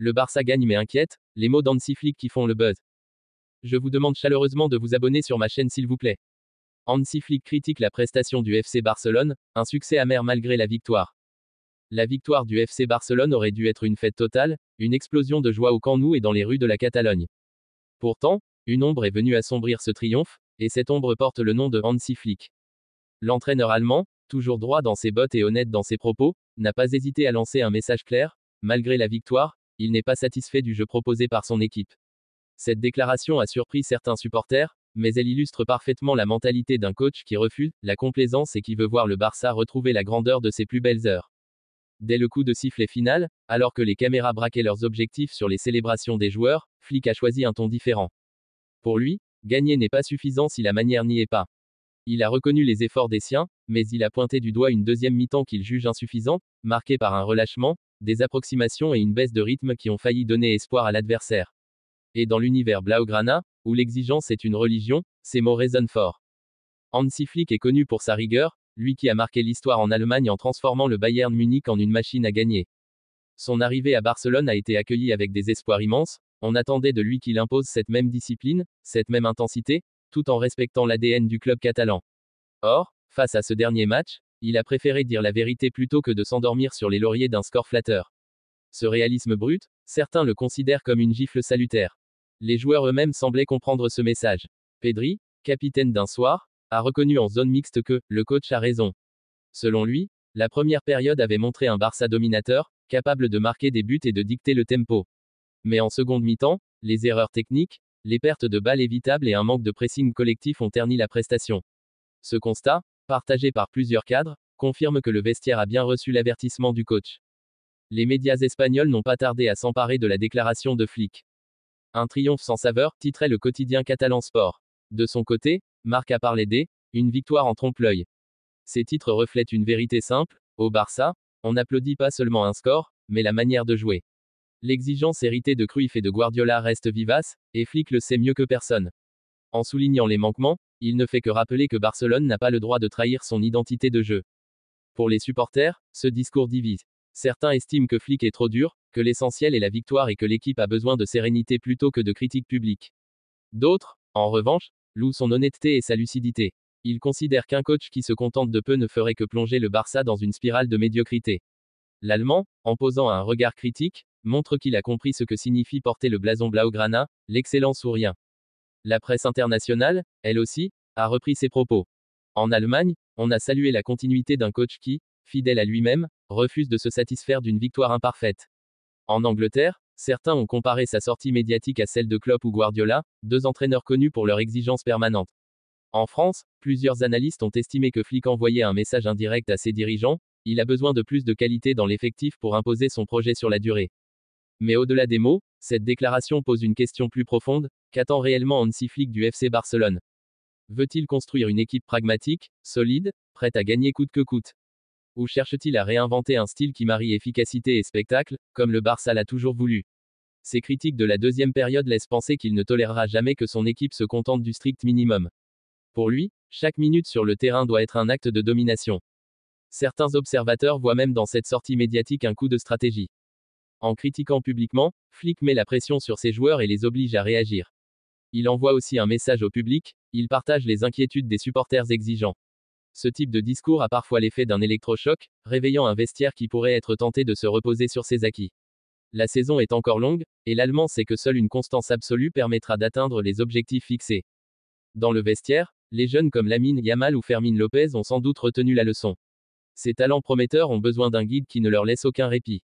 Le Barça gagne mais inquiète, les mots d'Hansi Flick qui font le buzz. Je vous demande chaleureusement de vous abonner sur ma chaîne s'il vous plaît. Hansi Flick critique la prestation du FC Barcelone, un succès amer malgré la victoire. La victoire du FC Barcelone aurait dû être une fête totale, une explosion de joie au Camp Nou et dans les rues de la Catalogne. Pourtant, une ombre est venue assombrir ce triomphe, et cette ombre porte le nom de Hansi Flick. L'entraîneur allemand, toujours droit dans ses bottes et honnête dans ses propos, n'a pas hésité à lancer un message clair: malgré la victoire, il n'est pas satisfait du jeu proposé par son équipe. Cette déclaration a surpris certains supporters, mais elle illustre parfaitement la mentalité d'un coach qui refuse la complaisance et qui veut voir le Barça retrouver la grandeur de ses plus belles heures. Dès le coup de sifflet final, alors que les caméras braquaient leurs objectifs sur les célébrations des joueurs, Flick a choisi un ton différent. Pour lui, gagner n'est pas suffisant si la manière n'y est pas. Il a reconnu les efforts des siens, mais il a pointé du doigt une deuxième mi-temps qu'il juge insuffisante, marquée par un relâchement, des approximations et une baisse de rythme qui ont failli donner espoir à l'adversaire. Et dans l'univers Blaugrana, où l'exigence est une religion, ces mots résonnent fort. Hansi Flick est connu pour sa rigueur, lui qui a marqué l'histoire en Allemagne en transformant le Bayern Munich en une machine à gagner. Son arrivée à Barcelone a été accueillie avec des espoirs immenses, on attendait de lui qu'il impose cette même discipline, cette même intensité, tout en respectant l'ADN du club catalan. Or, face à ce dernier match, il a préféré dire la vérité plutôt que de s'endormir sur les lauriers d'un score flatteur. Ce réalisme brut, certains le considèrent comme une gifle salutaire. Les joueurs eux-mêmes semblaient comprendre ce message. Pedri, capitaine d'un soir, a reconnu en zone mixte que le coach a raison. Selon lui, la première période avait montré un Barça dominateur, capable de marquer des buts et de dicter le tempo. Mais en seconde mi-temps, les erreurs techniques, les pertes de balles évitables et un manque de pressing collectif ont terni la prestation. Ce constat, partagé par plusieurs cadres, confirme que le vestiaire a bien reçu l'avertissement du coach. Les médias espagnols n'ont pas tardé à s'emparer de la déclaration de Flick. Un triomphe sans saveur, titrait le quotidien catalan Sport. De son côté, Marca a parlé une victoire en trompe-l'œil. Ces titres reflètent une vérité simple: au Barça, on n'applaudit pas seulement un score, mais la manière de jouer. L'exigence héritée de Cruyff et de Guardiola reste vivace, et Flick le sait mieux que personne. En soulignant les manquements, il ne fait que rappeler que Barcelone n'a pas le droit de trahir son identité de jeu. Pour les supporters, ce discours divise. Certains estiment que Flick est trop dur, que l'essentiel est la victoire et que l'équipe a besoin de sérénité plutôt que de critiques publiques. D'autres, en revanche, louent son honnêteté et sa lucidité. Ils considèrent qu'un coach qui se contente de peu ne ferait que plonger le Barça dans une spirale de médiocrité. L'Allemand, en posant un regard critique, montre qu'il a compris ce que signifie porter le blason Blaugrana, l'excellence ou rien. La presse internationale, elle aussi, a repris ses propos. En Allemagne, on a salué la continuité d'un coach qui, fidèle à lui-même, refuse de se satisfaire d'une victoire imparfaite. En Angleterre, certains ont comparé sa sortie médiatique à celle de Klopp ou Guardiola, deux entraîneurs connus pour leur exigence permanente. En France, plusieurs analystes ont estimé que Flick envoyait un message indirect à ses dirigeants: il a besoin de plus de qualité dans l'effectif pour imposer son projet sur la durée. Mais au-delà des mots, cette déclaration pose une question plus profonde: qu'attend réellement Hansi Flick du FC Barcelone? Veut-il construire une équipe pragmatique, solide, prête à gagner coûte que coûte? Ou cherche-t-il à réinventer un style qui marie efficacité et spectacle, comme le Barça l'a toujours voulu? Ces critiques de la deuxième période laissent penser qu'il ne tolérera jamais que son équipe se contente du strict minimum. Pour lui, chaque minute sur le terrain doit être un acte de domination. Certains observateurs voient même dans cette sortie médiatique un coup de stratégie. En critiquant publiquement, Flick met la pression sur ses joueurs et les oblige à réagir. Il envoie aussi un message au public, il partage les inquiétudes des supporters exigeants. Ce type de discours a parfois l'effet d'un électrochoc, réveillant un vestiaire qui pourrait être tenté de se reposer sur ses acquis. La saison est encore longue, et l'Allemand sait que seule une constance absolue permettra d'atteindre les objectifs fixés. Dans le vestiaire, les jeunes comme Lamine Yamal ou Fermín López ont sans doute retenu la leçon. Ces talents prometteurs ont besoin d'un guide qui ne leur laisse aucun répit.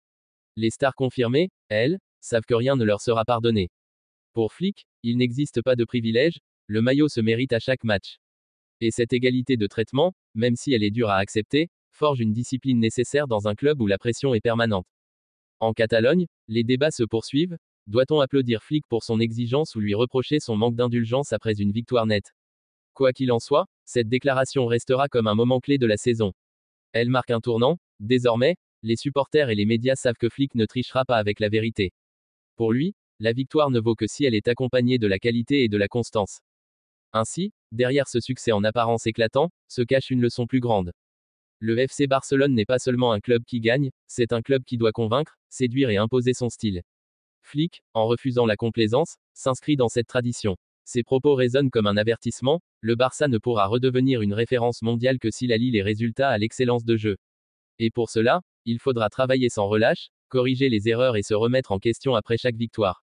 Les stars confirmées, elles, savent que rien ne leur sera pardonné. Pour Flick, il n'existe pas de privilège, le maillot se mérite à chaque match. Et cette égalité de traitement, même si elle est dure à accepter, forge une discipline nécessaire dans un club où la pression est permanente. En Catalogne, les débats se poursuivent: doit-on applaudir Flick pour son exigence ou lui reprocher son manque d'indulgence après une victoire nette? Quoi qu'il en soit, cette déclaration restera comme un moment clé de la saison. Elle marque un tournant. Désormais, les supporters et les médias savent que Flick ne trichera pas avec la vérité. Pour lui, la victoire ne vaut que si elle est accompagnée de la qualité et de la constance. Ainsi, derrière ce succès en apparence éclatant, se cache une leçon plus grande. Le FC Barcelone n'est pas seulement un club qui gagne, c'est un club qui doit convaincre, séduire et imposer son style. Flick, en refusant la complaisance, s'inscrit dans cette tradition. Ces propos résonnent comme un avertissement, le Barça ne pourra redevenir une référence mondiale que s'il allie les résultats à l'excellence de jeu. Et pour cela, il faudra travailler sans relâche, corriger les erreurs et se remettre en question après chaque victoire.